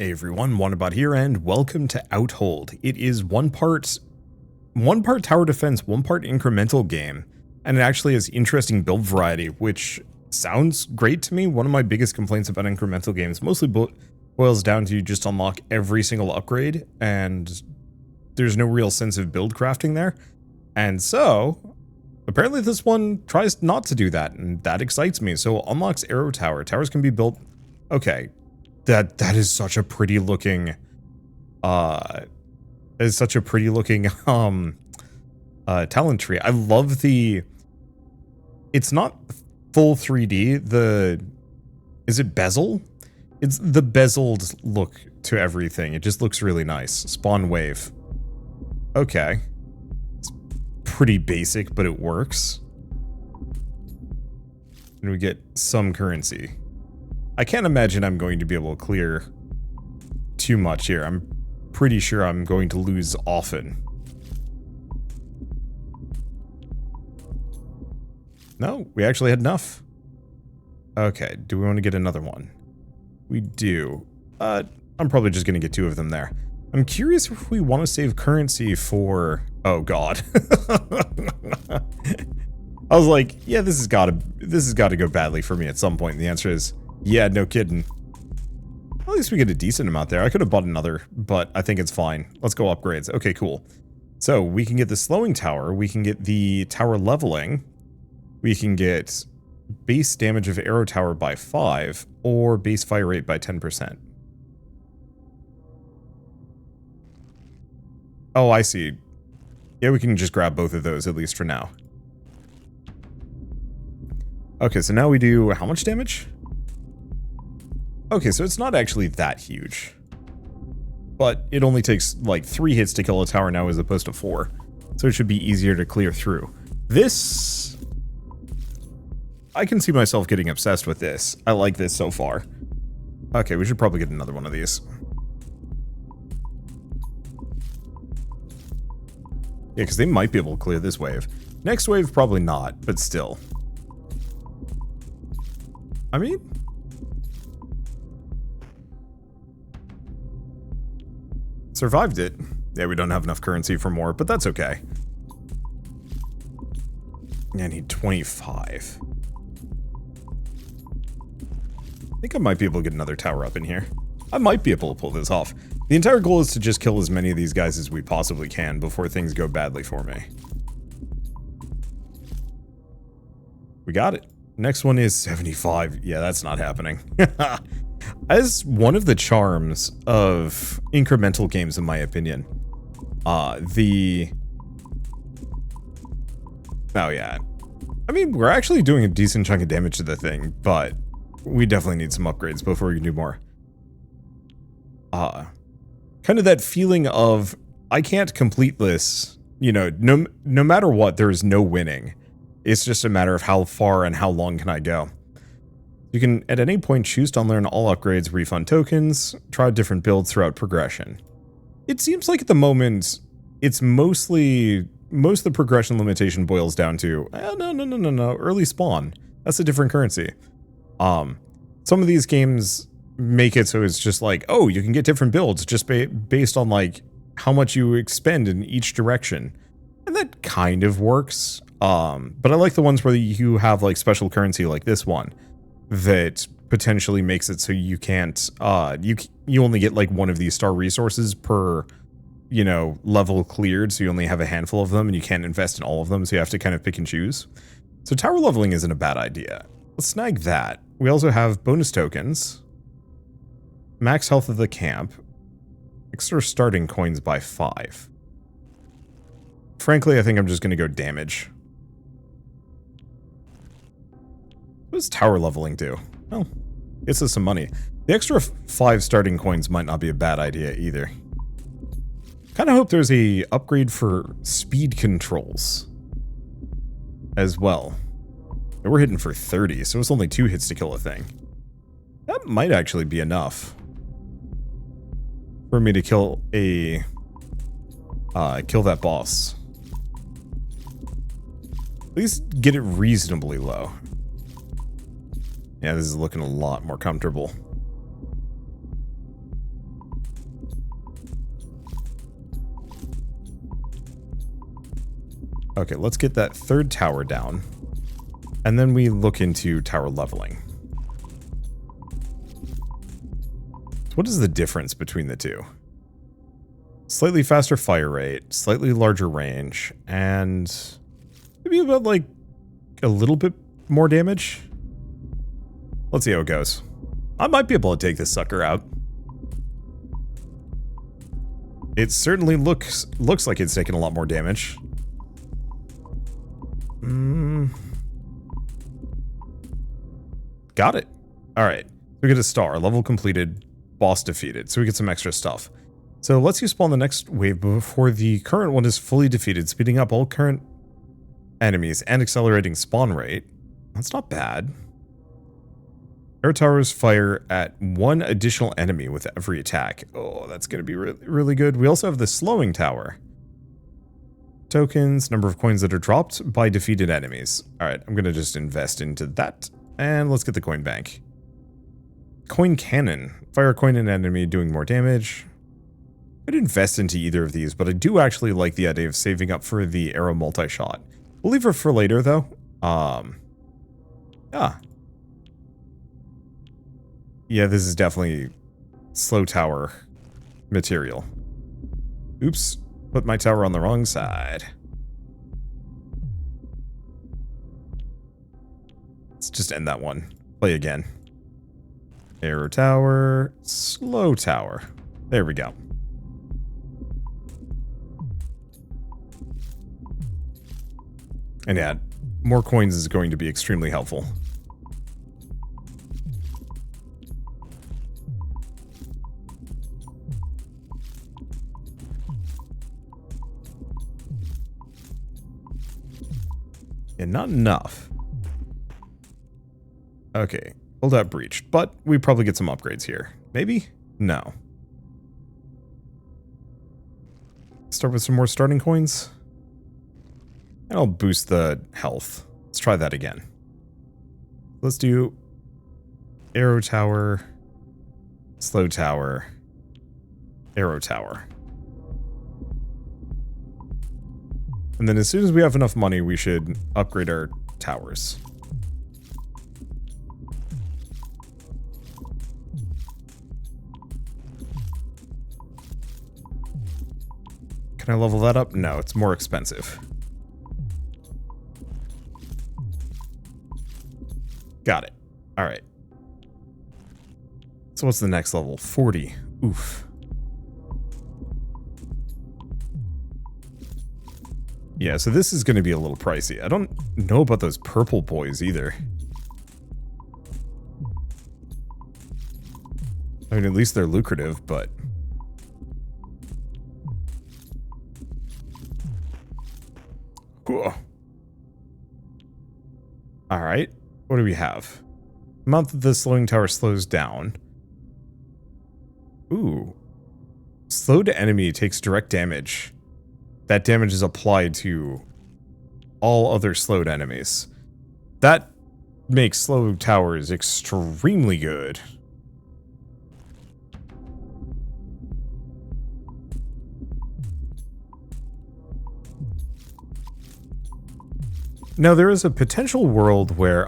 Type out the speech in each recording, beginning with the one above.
Hey everyone, Wanderbot here, and welcome to Outhold. It is one part tower defense, one part incremental game, and it actually has interesting build variety, which sounds great to me. One of my biggest complaints about incremental games mostly boils down to you just unlock every single upgrade, and there's no real sense of build crafting there. And so, apparently this one tries not to do that, and that excites me. So unlocks arrow tower. Towers can be built... Okay. That is such a pretty looking talent tree. I love the... It's not full 3D. Is it bezel? It's the bezeled look to everything. It just looks really nice. Spawn wave. Okay. It's pretty basic, but it works. And we get some currency. I can't imagine I'm going to be able to clear too much here. I'm pretty sure I'm going to lose often. No, we actually had enough. Okay, do we want to get another one? We do. I'm probably just going to get two of them there. I'm curious if we want to save currency for... Oh god. I was like, yeah, this has got to go badly for me at some point. And the answer is... Yeah, no kidding. At least we get a decent amount there. I could have bought another, but I think it's fine. Let's go upgrades. Okay, cool. So we can get the slowing tower. We can get the tower leveling. We can get base damage of arrow tower by 5 or base fire rate by 10%. Oh, I see. Yeah, we can just grab both of those, at least for now. Okay, so now we do how much damage? Okay, so it's not actually that huge. But it only takes like 3 hits to kill a tower now as opposed to 4. So it should be easier to clear through. This... I can see myself getting obsessed with this. I like this so far. Okay, we should probably get another one of these. Yeah, because they might be able to clear this wave. Next wave, probably not, but still. I mean... Survived it. Yeah, we don't have enough currency for more, but that's okay. Yeah, I need 25. I think I might be able to get another tower up in here. I might be able to pull this off. The entire goal is to just kill as many of these guys as we possibly can before things go badly for me. We got it. Next one is 75. Yeah, that's not happening. As one of the charms of incremental games, in my opinion, oh yeah. I mean, we're actually doing a decent chunk of damage to the thing, but we definitely need some upgrades before we can do more. Kind of that feeling of, I can't complete this, you know, no matter what, there is no winning. It's just a matter of how far and how long can I go. You can, at any point, choose to unlearn all upgrades, refund tokens, try different builds throughout progression. It seems like at the moment, it's most of the progression limitation boils down to, no, early spawn. That's a different currency. Some of these games make it so it's just like, oh, you can get different builds just based on, like, how much you expend in each direction. And that kind of works. But I like the ones where you have, like, special currency like this one. That potentially makes it so you can't, you only get like one of these star resources per, you know, level cleared, so you only have a handful of them and you can't invest in all of them, so you have to kind of pick and choose. So tower leveling isn't a bad idea. Let's snag that. We also have bonus tokens, max health of the camp, extra starting coins by 5. Frankly, I think I'm just going to go damage. What does tower leveling do? Oh, gets us some money. The extra 5 starting coins might not be a bad idea either. Kind of hope there's a upgrade for speed controls as well. And we're hitting for 30, so it's only 2 hits to kill a thing. That might actually be enough for me to kill a kill that boss. At least get it reasonably low. Yeah, this is looking a lot more comfortable. Okay, let's get that third tower down. And then we look into tower leveling. So what is the difference between the two? Slightly faster fire rate, slightly larger range, and maybe about like a little bit more damage. Let's see how it goes. I might be able to take this sucker out. It certainly looks like it's taking a lot more damage. Got it. Alright. We get a star. Level completed. Boss defeated. So we get some extra stuff. So let's use spawn the next wave before the current one is fully defeated, speeding up all current enemies and accelerating spawn rate. That's not bad. Air towers fire at one additional enemy with every attack. Oh, that's going to be really good. We also have the slowing tower. Tokens, number of coins that are dropped by defeated enemies. Alright, I'm going to just invest into that. And let's get the coin bank. Coin cannon. Fire a coin at an enemy doing more damage. I'd invest into either of these, but I do actually like the idea of saving up for the arrow multi-shot. We'll leave it for later, though. Yeah, this is definitely slow tower material. Oops. Put my tower on the wrong side. Let's just end that one. Play again. Arrow tower. Slow tower. There we go. And yeah, more coins is going to be extremely helpful. And not enough. Okay, Holdout breached, but we probably get some upgrades here. Maybe? No. Start with some more starting coins. And I'll boost the health. Let's try that again. Let's do arrow tower, slow tower, arrow tower. And then as soon as we have enough money, we should upgrade our towers. Can I level that up? No, it's more expensive. Got it. Alright. So what's the next level? 40. Oof. Yeah, so this is going to be a little pricey. I don't know about those purple boys either. I mean, at least they're lucrative, but... Cool. Alright, what do we have? The amount that the slowing tower slows down. Ooh. Slowed enemy takes direct damage. That damage is applied to all other slowed enemies. That makes slow towers extremely good. Now, there is a potential world where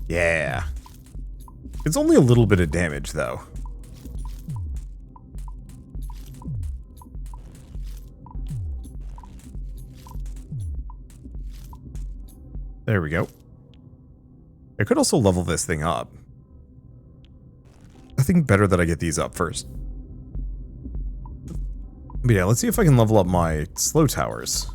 yeah. It's only a little bit of damage, though. There we go. I could also level this thing up. I think better that I get these up first. But yeah, let's see if I can level up my slow towers.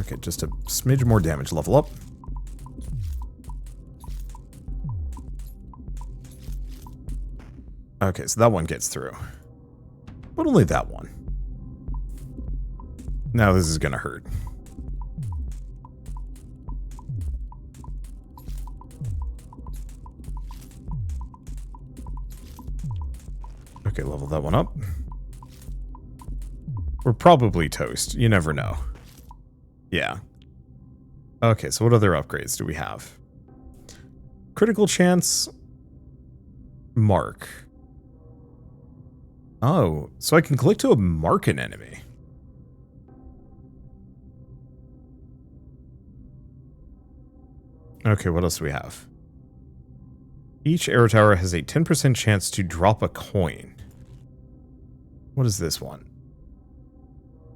Okay, just a smidge more damage. Level up. Okay, so that one gets through. But only that one. Now this is gonna hurt. Okay, level that one up. We're probably toast. You never know. Yeah. Okay, so what other upgrades do we have? Critical chance. Mark. Oh, so I can click to mark an enemy. Okay, what else do we have? Each arrow tower has a 10% chance to drop a coin. What is this one?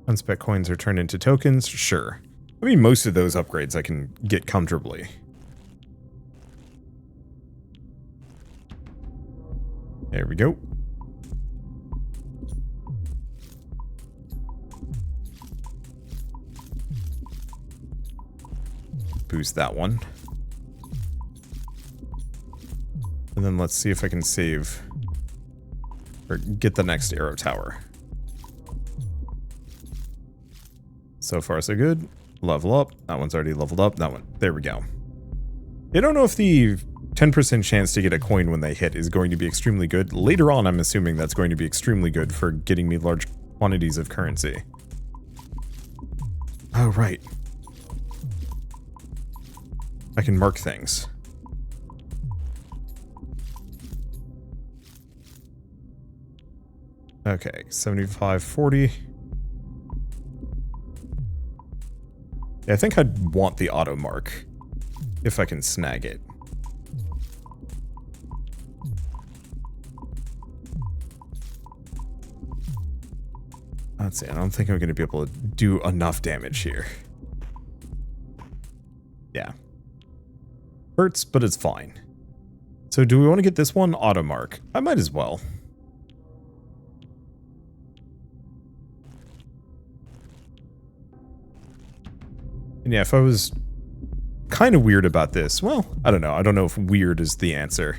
Unspec coins are turned into tokens? Sure. I mean, most of those upgrades I can get comfortably. There we go. Boost that one. And then let's see if I can save or get the next arrow tower. So far so good. Level up. That one's already leveled up. That one. There we go. I don't know if the 10% chance to get a coin when they hit is going to be extremely good. Later on, I'm assuming that's going to be extremely good for getting me large quantities of currency. Oh, right. I can mark things. Okay, 75, 40. Yeah, I think I'd want the auto mark if I can snag it. Let's see, I don't think I'm going to be able to do enough damage here. Yeah. Hurts, but it's fine. So do we want to get this one? Auto mark. I might as well. And yeah, if I was kind of weird about this, well, I don't know. I don't know if weird is the answer.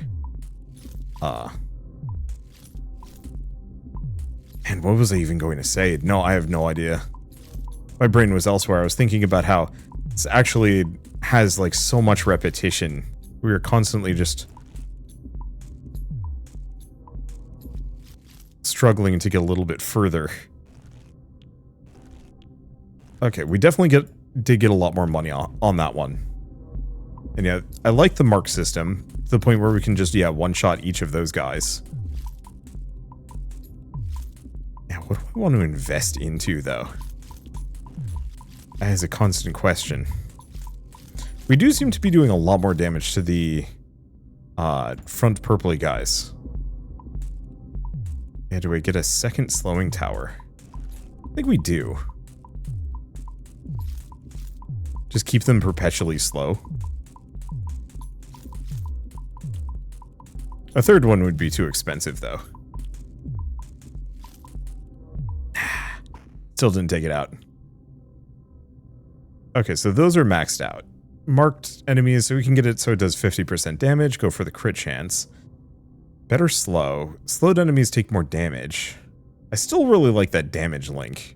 And what was I even going to say? No, I have no idea. My brain was elsewhere. I was thinking about how this actually has like so much repetition. We are constantly just struggling to get a little bit further. Okay, we definitely did get a lot more money on that one. And yeah, I like the mark system to the point where we can just, yeah, one-shot each of those guys. Yeah, what do I want to invest into, though? That is a constant question. We do seem to be doing a lot more damage to the front purpley guys. Yeah, do we get a second slowing tower? I think we do. Just keep them perpetually slow. A third one would be too expensive, though. Still didn't take it out. Okay, so those are maxed out. Marked enemies, so we can get it so it does 50% damage. Go for the crit chance. Better slow. Slowed enemies take more damage. I still really like that damage link.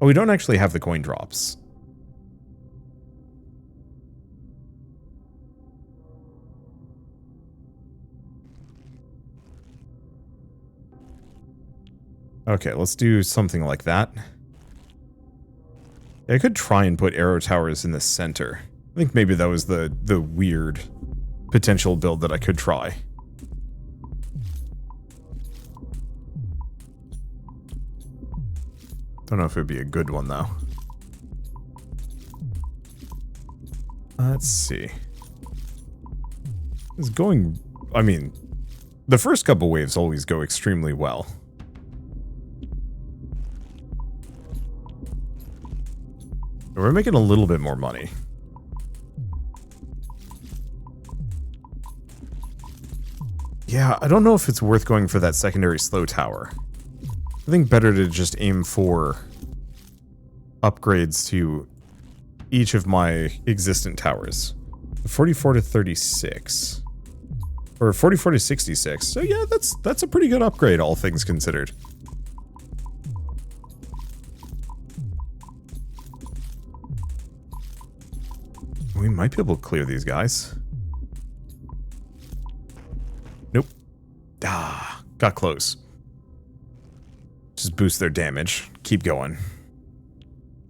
Oh, we don't actually have the coin drops. Okay, let's do something like that. I could try and put arrow towers in the center. I think maybe that was the weird potential build that I could try. Don't know if it would be a good one, though. Let's see. It's going... I mean, the first couple waves always go extremely well. We're making a little bit more money. Yeah, I don't know if it's worth going for that secondary slow tower. I think better to just aim for upgrades to each of my existent towers. 44 to 36. Or 44 to 66. So yeah, that's a pretty good upgrade, all things considered. We might be able to clear these guys. Nope. Ah, got close. Just boost their damage. Keep going.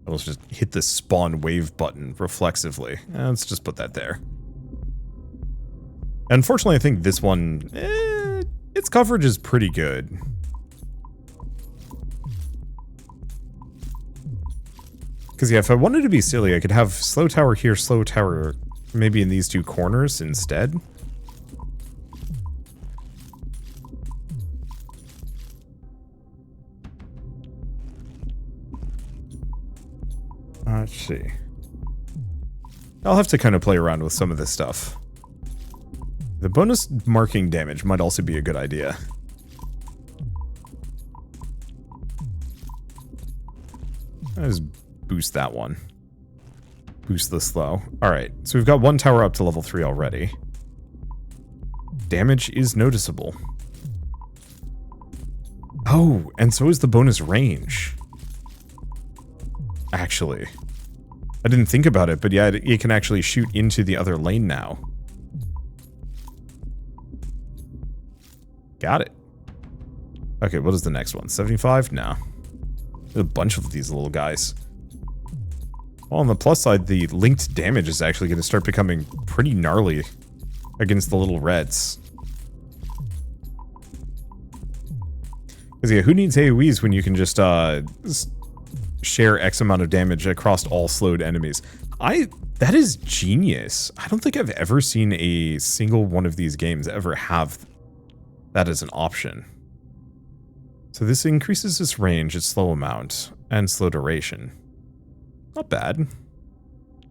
Let's just hit the spawn wave button reflexively. Let's just put that there. Unfortunately, I think this one, its coverage is pretty good. Because yeah, if I wanted to be silly, I could have slow tower here, slow tower maybe in these two corners instead. Let's see. I'll have to kind of play around with some of this stuff. The bonus marking damage might also be a good idea. I'll just boost that one. Boost the slow. Alright, so we've got one tower up to level 3 already. Damage is noticeable. Oh, and so is the bonus range. Actually. I didn't think about it, but yeah, it can actually shoot into the other lane now. Got it. Okay, what is the next one? 75? No. There's a bunch of these little guys. Well, on the plus side, the linked damage is actually going to start becoming pretty gnarly against the little reds. Because yeah, who needs AoEs when you can just share X amount of damage across all slowed enemies? That is genius. I don't think I've ever seen a single one of these games ever have that as an option. So this increases its range, its slow amount, and slow duration. Not bad.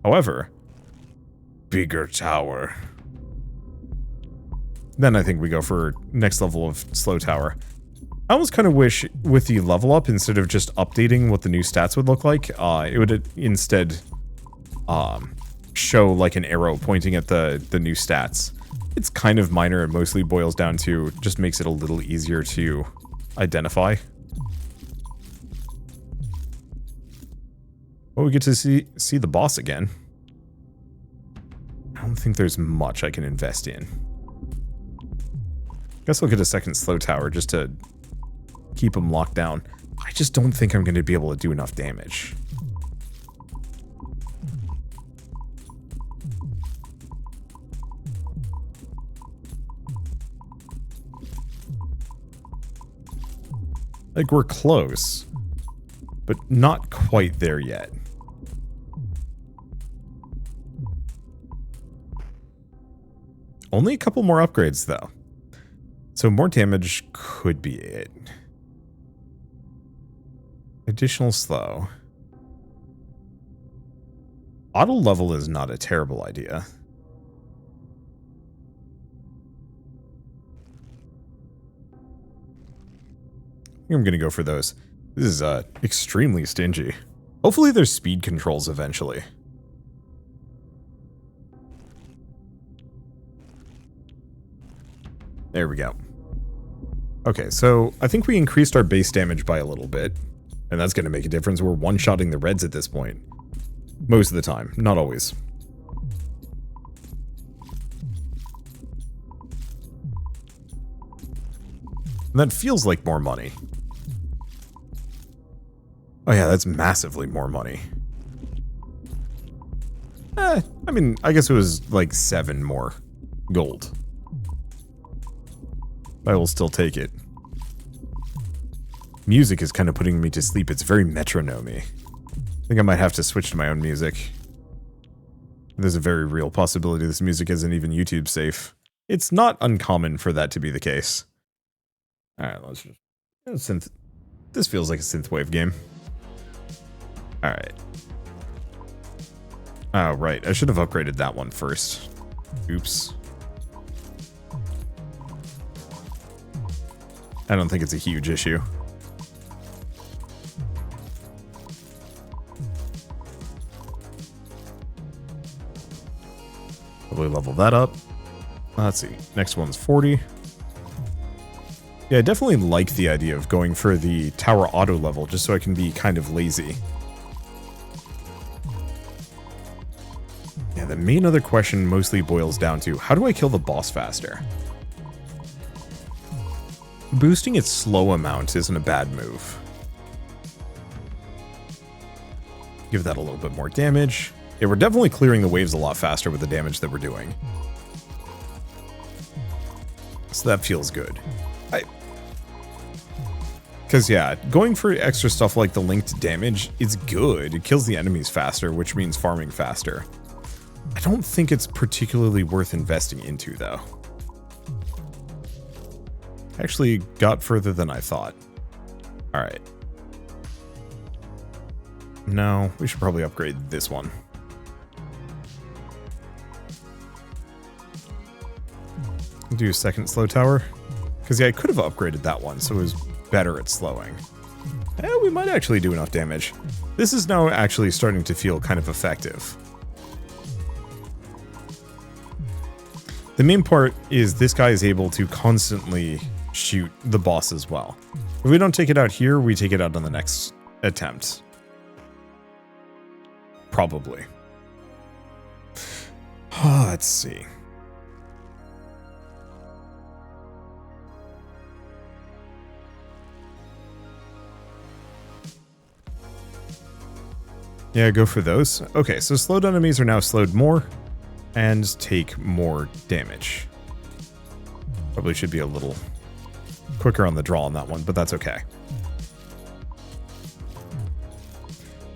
However, bigger tower. Then I think we go for next level of slow tower. I almost kind of wish with the level up, instead of just updating what the new stats would look like, it would instead show like an arrow pointing at the new stats. It's kind of minor. It mostly boils down to just makes it a little easier to identify. Well, we get to see the boss again. I don't think there's much I can invest in. Guess I'll get a second slow tower just to keep him locked down. I just don't think I'm going to be able to do enough damage. Like, we're close, but not quite there yet. Only a couple more upgrades, though. So more damage could be it. Additional slow. Auto level is not a terrible idea. I think I'm going to go for those. This is extremely stingy. Hopefully there's speed controls eventually. There we go. Okay, so I think we increased our base damage by a little bit. And that's going to make a difference. We're one-shotting the reds at this point. Most of the time. Not always. And that feels like more money. Oh yeah, that's massively more money. I mean, I guess it was like 7 more gold. I will still take it. Music is kind of putting me to sleep. It's very metronome-y. I think I might have to switch to my own music. There's a very real possibility this music isn't even YouTube safe. It's not uncommon for that to be the case. Alright, let's just... synth. This feels like a synthwave game. Alright. Oh, right. I should have upgraded that one first. Oops. I don't think it's a huge issue. Probably level that up. Let's see. Next one's 40. Yeah, I definitely like the idea of going for the tower auto level just so I can be kind of lazy. Yeah, the main other question mostly boils down to, how do I kill the boss faster? Boosting its slow amount isn't a bad move. Give that a little bit more damage. Yeah, we're definitely clearing the waves a lot faster with the damage that we're doing. So that feels good. Because, yeah, going for extra stuff like the linked damage is good. It kills the enemies faster, which means farming faster. I don't think it's particularly worth investing into, though. Actually got further than I thought. Alright. No, we should probably upgrade this one. Do a second slow tower. Because, yeah, I could have upgraded that one, so it was better at slowing. We might actually do enough damage. This is now actually starting to feel kind of effective. The main part is this guy is able to constantly shoot the boss as well. If we don't take it out here, we take it out on the next attempt. Probably. Let's see. Yeah, go for those. Okay, so slowed enemies are now slowed more and take more damage. Probably should be a little quicker on the draw on that one, but that's okay.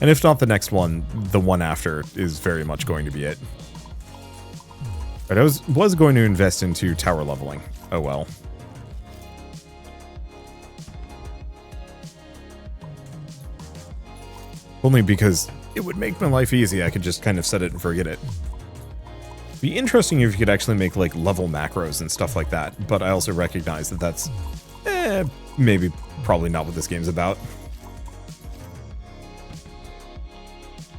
And if not the next one, the one after is very much going to be it. But I was going to invest into tower leveling. Oh well. Only because it would make my life easy. I could just kind of set it and forget it. Be interesting if you could actually make like level macros and stuff like that, but I also recognize that that's maybe probably not what this game's about.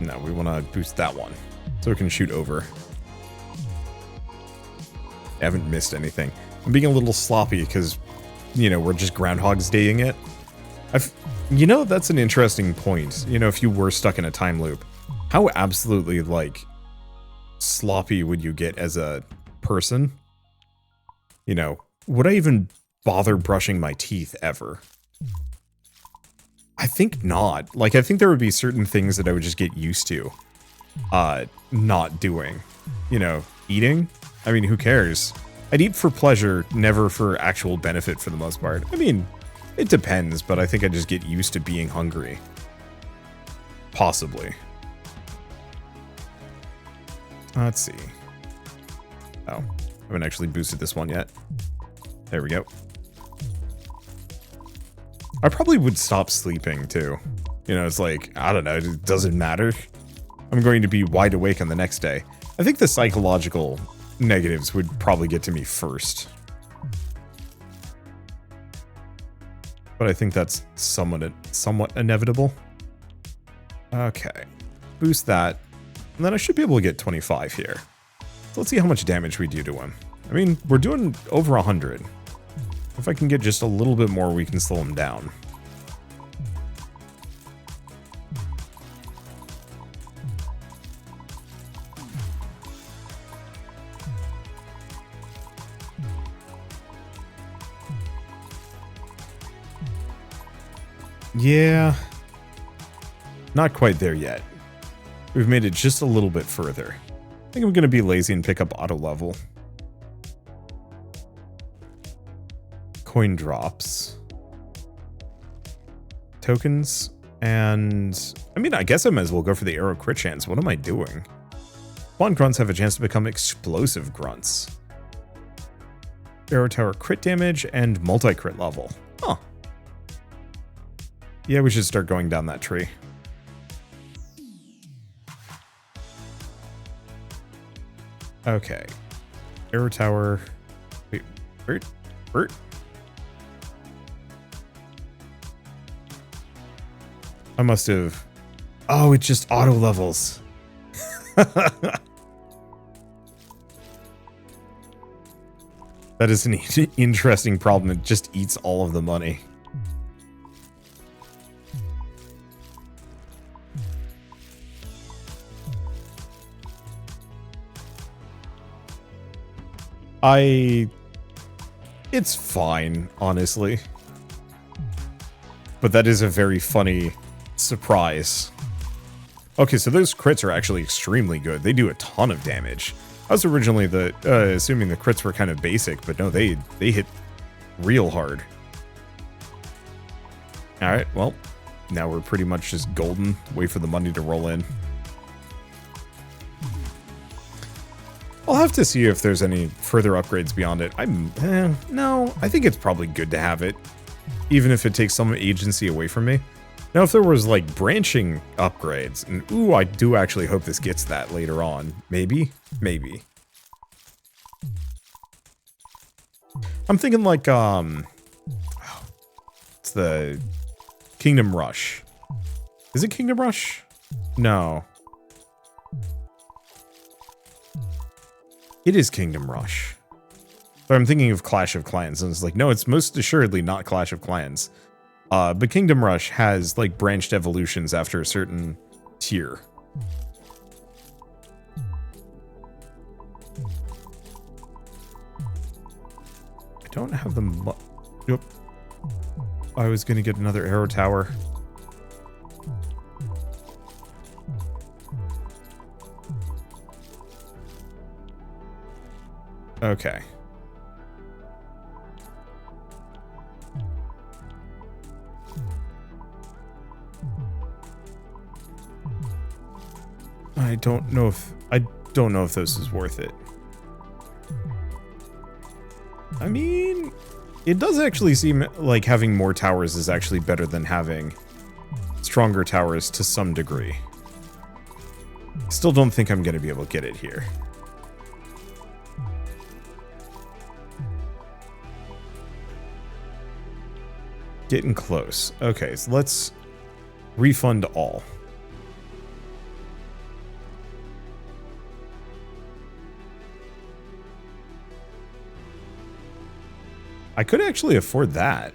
No, we want to boost that one so it can shoot over. I haven't missed anything. I'm being a little sloppy because, you know, we're just Groundhog's Daying it. You know, that's an interesting point. You know, if you were stuck in a time loop, how absolutely, like, sloppy would you get as a person? You know, would I even bother brushing my teeth ever? I think not. Like, I think there would be certain things that I would just get used to not doing. You know, eating? I mean, who cares? I'd eat for pleasure, never for actual benefit for the most part. I mean, it depends, but I think I just get used to being hungry. Possibly. Let's see. Oh, I haven't actually boosted this one yet. There we go. I probably would stop sleeping too. You know, it's like, I don't know, it doesn't matter. I'm going to be wide awake on the next day. I think the psychological negatives would probably get to me first. But I think that's somewhat inevitable. Okay. Boost that. And then I should be able to get 25 here. So let's see how much damage we do to him. I mean, we're doing over 100. If I can get just a little bit more, we can slow him down. Yeah. Not quite there yet. We've made it just a little bit further. I think I'm going to be lazy and pick up auto level. Coin drops. Tokens. And I mean, I guess I might as well go for the arrow crit chance. What am I doing? Spawn grunts have a chance to become explosive grunts. Arrow tower crit damage and multi-crit level. Huh. Yeah, we should start going down that tree. Okay. Arrow tower. Wait, Bert? I must have... Oh, it just auto levels. That is an interesting problem. It just eats all of the money. It's fine, honestly. But that is a very funny surprise. Okay, so those crits are actually extremely good. They do a ton of damage. I was originally assuming the crits were kind of basic, but no, they hit real hard. All right, well, now we're pretty much just golden. Wait for the money to roll in. I'll have to see if there's any further upgrades beyond it. No, I think it's probably good to have it, even if it takes some agency away from me. Now, if there was, like, branching upgrades, and ooh, I do actually hope this gets that later on. Maybe? Maybe. I'm thinking, like, it's the Kingdom Rush. Is it Kingdom Rush? No. It is Kingdom Rush. But I'm thinking of Clash of Clans, and it's like, no, it's most assuredly not Clash of Clans. But Kingdom Rush has, like, branched evolutions after a certain tier. I don't have the... Yep. I was gonna get another arrow tower. Okay. I don't know if this is worth it. I mean, it does actually seem like having more towers is actually better than having stronger towers to some degree. Still don't think I'm going to be able to get it here. Getting close. Okay, so let's refund all. I could actually afford that.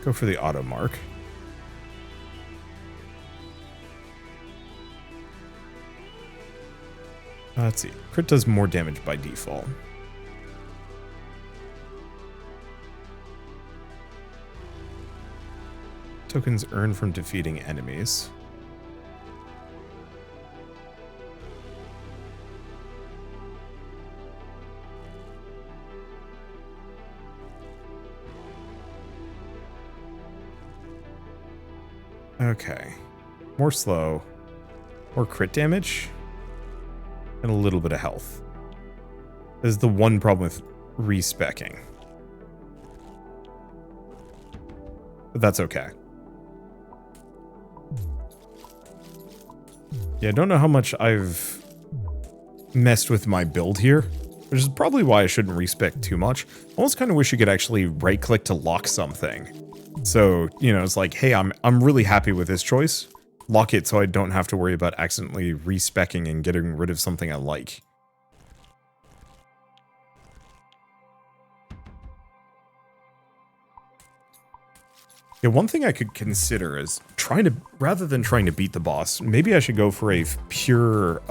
Go for the auto mark. Let's see. Crit does more damage by default. Tokens earned from defeating enemies. Okay. More slow. More crit damage. And a little bit of health. This is the one problem with respecking. But that's okay. Yeah, I don't know how much I've messed with my build here, which is probably why I shouldn't respec too much. I almost kind of wish you could actually right-click to lock something. So, you know, it's like, hey, I'm really happy with this choice. Lock it so I don't have to worry about accidentally respecking and getting rid of something I like. Yeah, one thing I could consider is rather than trying to beat the boss, maybe I should go for a pure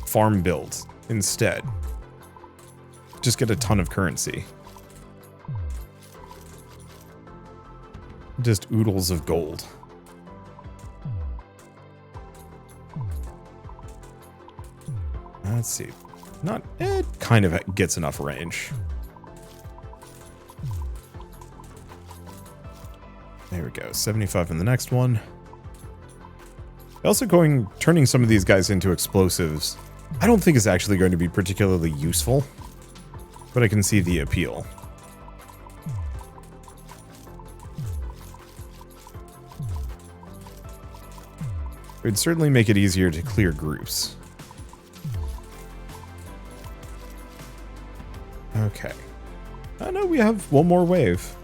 farm build instead. Just get a ton of currency. Just oodles of gold. Let's see. It kind of gets enough range. There we go, 75 in the next one. Also turning some of these guys into explosives, I don't think is actually going to be particularly useful, but I can see the appeal. It would certainly make it easier to clear groups. Okay. Oh no, we have one more wave.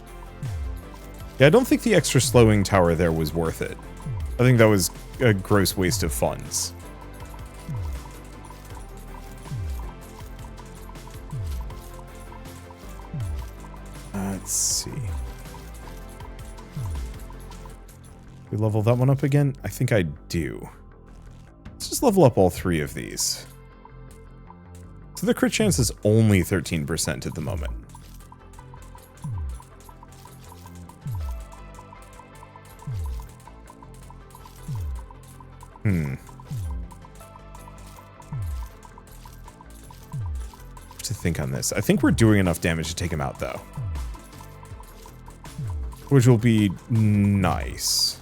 Yeah, I don't think the extra slowing tower there was worth it. I think that was a gross waste of funds. Let's see. We level that one up again? I think I do. Let's just level up all three of these. So the crit chance is only 13% at the moment. To think on this. I think we're doing enough damage to take him out, though. Which will be nice.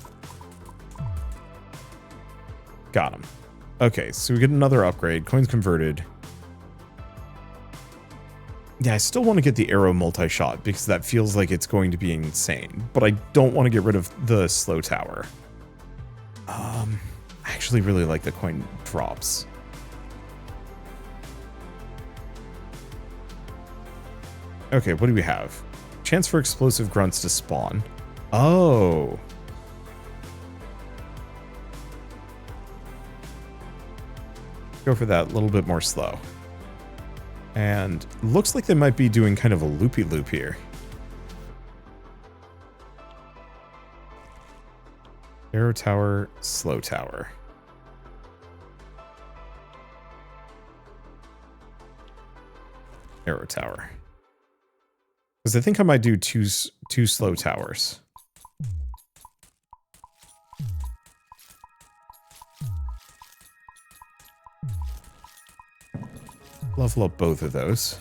Got him. Okay, so we get another upgrade. Coins converted. Yeah, I still want to get the arrow multi-shot because that feels like it's going to be insane. But I don't want to get rid of the slow tower. I actually really like the coin drops. Okay, what do we have? Chance for explosive grunts to spawn. Oh. Go for that a little bit more slow. And looks like they might be doing kind of a loopy-loop here. Arrow tower, slow tower. Arrow tower. Because I think I might do two slow towers. Level up both of those.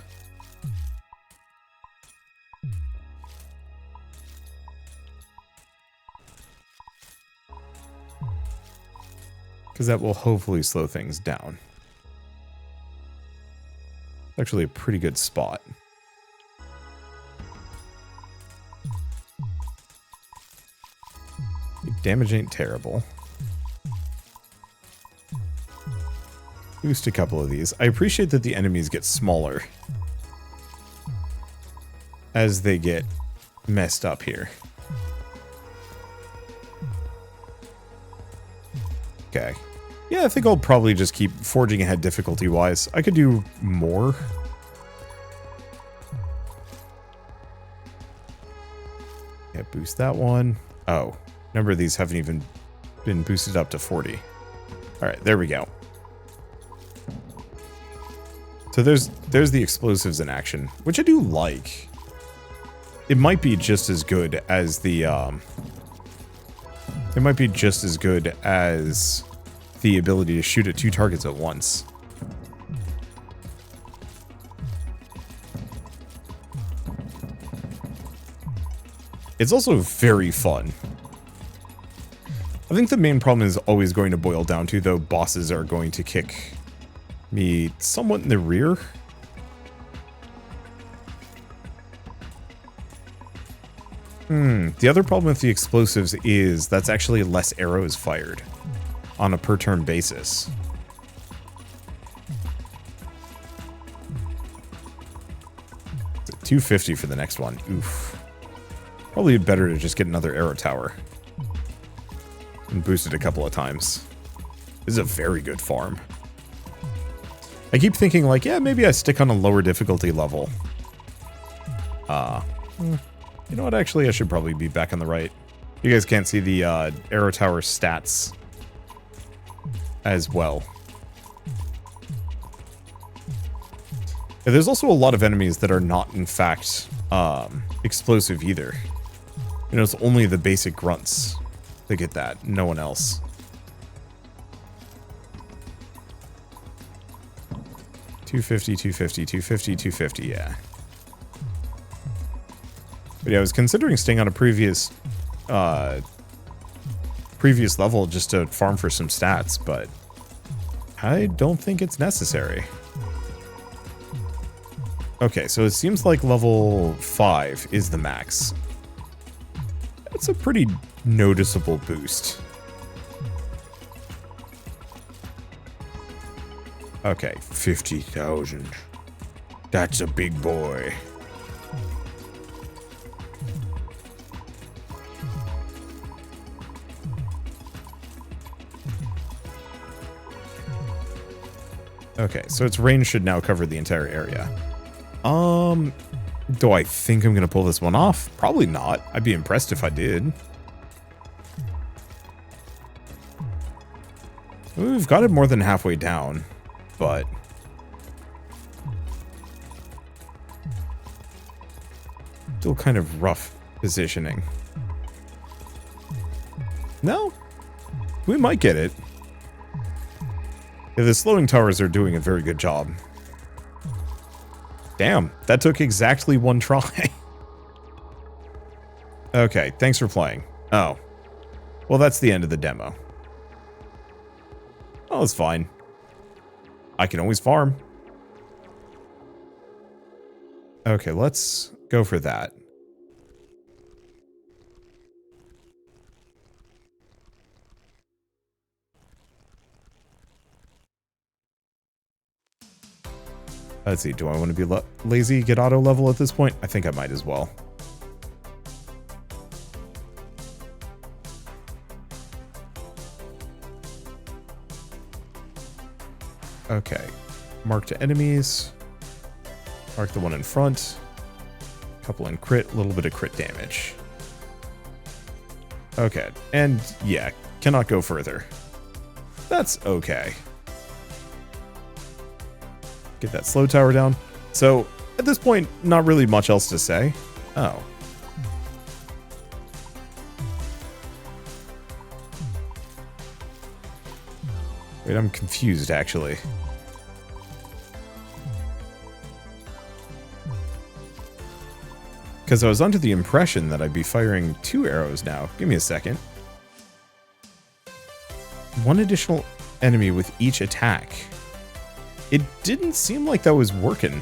Because that will hopefully slow things down. Actually a pretty good spot. Damage ain't terrible. Boost a couple of these. I appreciate that the enemies get smaller as they get messed up here. Okay. Yeah, I think I'll probably just keep forging ahead difficulty-wise. I could do more. Yeah, boost that one. Oh, a number of these haven't even been boosted up to 40. All right, there we go. So there's the explosives in action, which I do like. It might be just as good as the it might be just as good as the ability to shoot at 2 targets at once. It's also very fun. I think the main problem is always going to boil down to, though, bosses are going to kick me somewhat in the rear. The other problem with the explosives is that's actually less arrows fired on a per turn basis. It's 250 for the next one. Oof. Probably better to just get another arrow tower and boost it a couple of times. This is a very good farm. I keep thinking, like, yeah, maybe I stick on a lower difficulty level. You know what? Actually, I should probably be back on the right. You guys can't see the arrow tower stats as well. Yeah, there's also a lot of enemies that are not, in fact, explosive either. You know, it's only the basic grunts that get that. No one else. $250, $250, $250, $250, yeah. But yeah, I was considering staying on a previous level just to farm for some stats, but I don't think it's necessary. Okay, so it seems like level 5 is the max. That's a pretty noticeable boost. Okay, 50,000. That's a big boy. Okay, so its range should now cover the entire area. Do I think I'm gonna pull this one off? Probably not. I'd be impressed if I did. We've got it more than halfway down, but kind of rough positioning. No? We might get it. Yeah, the slowing towers are doing a very good job. Damn, that took exactly one try. Okay, thanks for playing. Oh. Well, that's the end of the demo. Oh, it's fine. I can always farm. Okay, let's go for that. Let's see, do I want to be lazy, get auto level at this point? I think I might as well. Okay, mark to enemies. Mark the one in front. Couple in crit, a little bit of crit damage. Okay, and yeah, cannot go further. That's okay. Get that slow tower down. So, at this point, not really much else to say. Oh. Wait, I'm confused, actually. Because I was under the impression that I'd be firing 2 arrows now. Give me a second. 1 additional enemy with each attack. It didn't seem like that was working.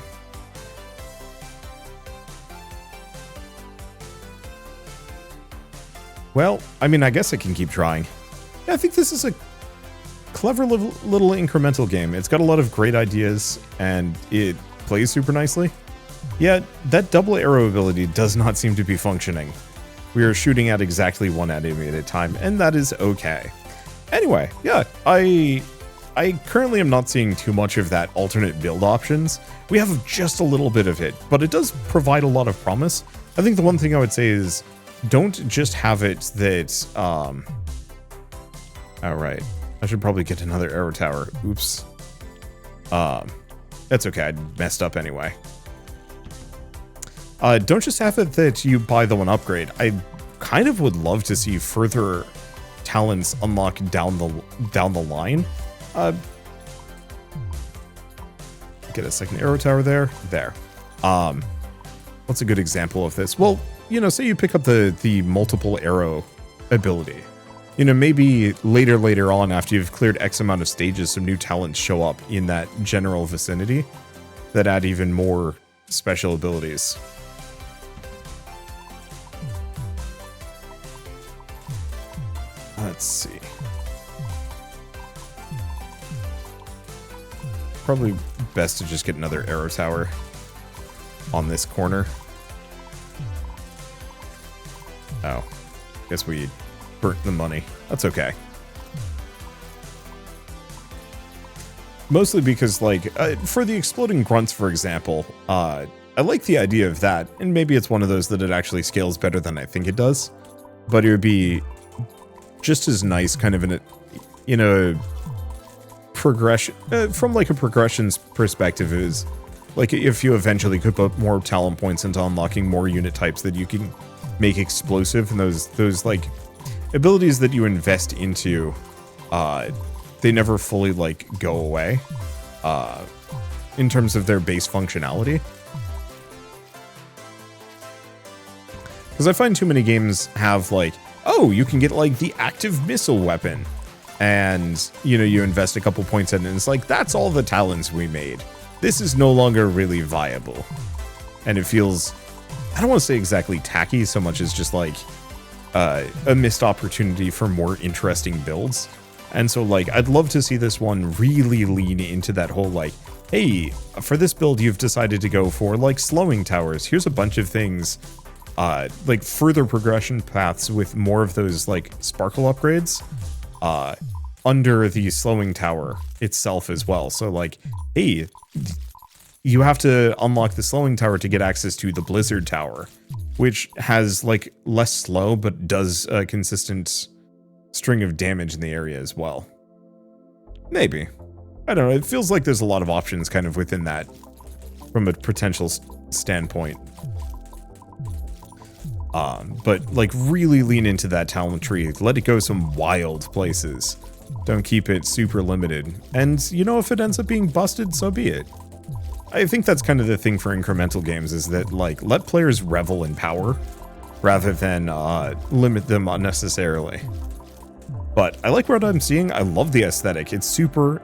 Well, I mean, I guess I can keep trying. Yeah, I think this is a clever little incremental game. It's got a lot of great ideas, and it plays super nicely. Yeah, that double arrow ability does not seem to be functioning. We are shooting at exactly 1 enemy at a time, and that is okay. Anyway, yeah, I currently am not seeing too much of that alternate build options. We have just a little bit of it, but it does provide a lot of promise. I think the one thing I would say is don't just have it that, alright, I should probably get another arrow tower. Oops. That's okay, I messed up anyway. Don't just have it that you buy the one upgrade. I kind of would love to see further talents unlock down the line. Get a second arrow tower there. There. What's a good example of this? Well, you know, say you pick up the multiple arrow ability. You know, maybe later on after you've cleared X amount of stages, some new talents show up in that general vicinity that add even more special abilities. Let's see. Probably best to just get another arrow tower on this corner. Oh, guess we burnt the money. That's okay. Mostly because, like, for the exploding grunts, for example, I like the idea of that, and maybe it's one of those that it actually scales better than I think it does, but it would be just as nice kind of in a progression, from like a progressions perspective, is like if you eventually could put more talent points into unlocking more unit types that you can make explosive, and those like abilities that you invest into, they never fully like go away in terms of their base functionality. Because I find too many games have like, oh, you can get like the active missile weapon, and you know, you invest a couple points in it, and it's like, that's all the talents we made. This is no longer really viable. And it feels, I don't want to say exactly tacky so much as just like a missed opportunity for more interesting builds. And so like, I'd love to see this one really lean into that whole like, hey, for this build you've decided to go for like slowing towers. Here's a bunch of things, like further progression paths with more of those like sparkle upgrades under the slowing tower itself as well. So like, hey, you have to unlock the slowing tower to get access to the blizzard tower, which has like less slow but does a consistent string of damage in the area as well. Maybe. I don't know, it feels like there's a lot of options kind of within that from a potential standpoint. But like really lean into that talent tree. Let it go some wild places. Don't keep it super limited. And you know, if it ends up being busted, so be it. I think that's kind of the thing for incremental games, is that like let players revel in power rather than limit them unnecessarily. But I like what I'm seeing. I love the aesthetic. It's super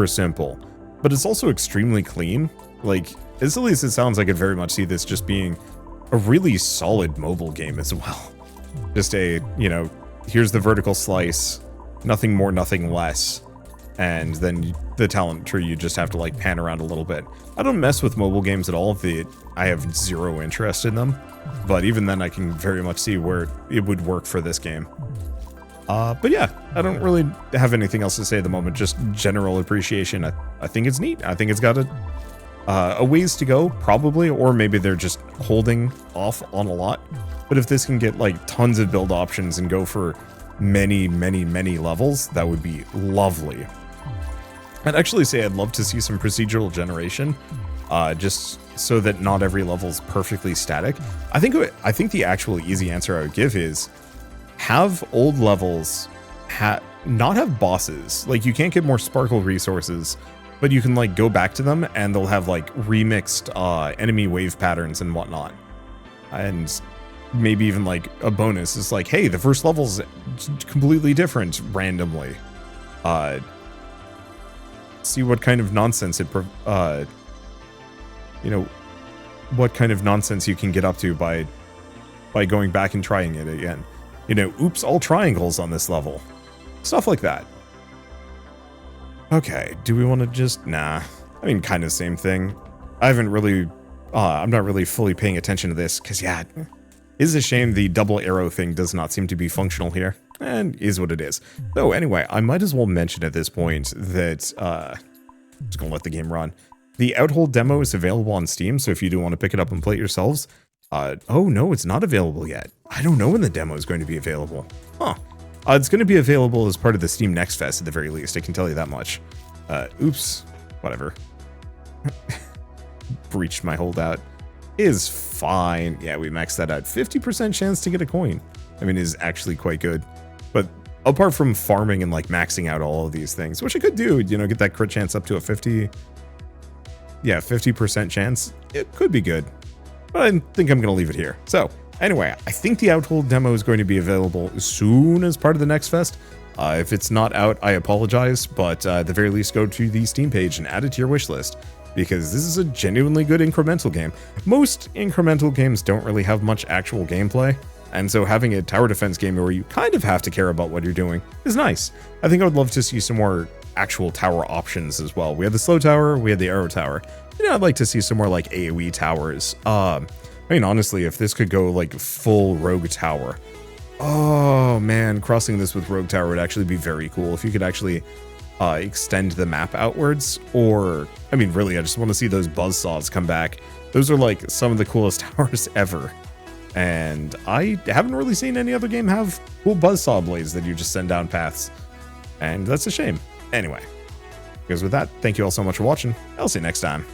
simple, but it's also extremely clean. Like, as silly as it sounds, I could very much see this just being a really solid mobile game as well. Just a, you know, here's the vertical slice, nothing more, nothing less. And then the talent tree, you just have to like pan around a little bit. I don't mess with mobile games at all. I have zero interest in them. But even then, I can very much see where it would work for this game. But yeah, I don't really have anything else to say at the moment. Just general appreciation. I think it's neat. I think it's got a ways to go, probably, or maybe they're just holding off on a lot. But if this can get like tons of build options and go for many levels, that would be lovely. I'd actually say I'd love to see some procedural generation, just so that not every level is perfectly static. I think the actual easy answer I would give is have old levels not have bosses. Like, you can't get more sparkle resources, but you can like go back to them and they'll have like remixed enemy wave patterns and whatnot. And maybe even like a bonus is like, hey, the first level's completely different randomly. See what kind of nonsense it you know, what kind of nonsense you can get up to by going back and trying it again. You know, oops, all triangles on this level. Stuff like that. Okay, do we want to just... Nah. I mean, kind of same thing. I haven't really... I'm not really fully paying attention to this, because, yeah, it is a shame the double arrow thing does not seem to be functional here. And is what it is. So, anyway, I might as well mention at this point that... just gonna let the game run. The Outhold demo is available on Steam, so if you do want to pick it up and play it yourselves... oh, no, it's not available yet. I don't know when the demo is going to be available. Huh. It's going to be available as part of the Steam Next Fest at the very least, I can tell you that much. Oops. Whatever. Breached my holdout. Is fine. Yeah, we maxed that out. 50% chance to get a coin. I mean, is actually quite good. But apart from farming and like maxing out all of these things, which I could do, you know, get that crit chance up to a 50% chance, it could be good. But I think I'm going to leave it here. So, anyway, I think the Outhold demo is going to be available as soon as part of the Next Fest. If it's not out, I apologize, but at the very least, go to the Steam page and add it to your wishlist, because this is a genuinely good incremental game. Most incremental games don't really have much actual gameplay, and so having a tower defense game where you kind of have to care about what you're doing is nice. I think I would love to see some more actual tower options as well. We had the slow tower, we had the arrow tower. You know, I'd like to see some more like AoE towers. I mean, honestly, if this could go like full rogue tower, oh man, crossing this with rogue tower would actually be very cool. If you could actually extend the map outwards, or I mean, really, I just want to see those buzzsaws come back. Those are like some of the coolest towers ever. And I haven't really seen any other game have cool buzzsaw blades that you just send down paths. And that's a shame. Anyway, because with that, thank you all so much for watching. I'll see you next time.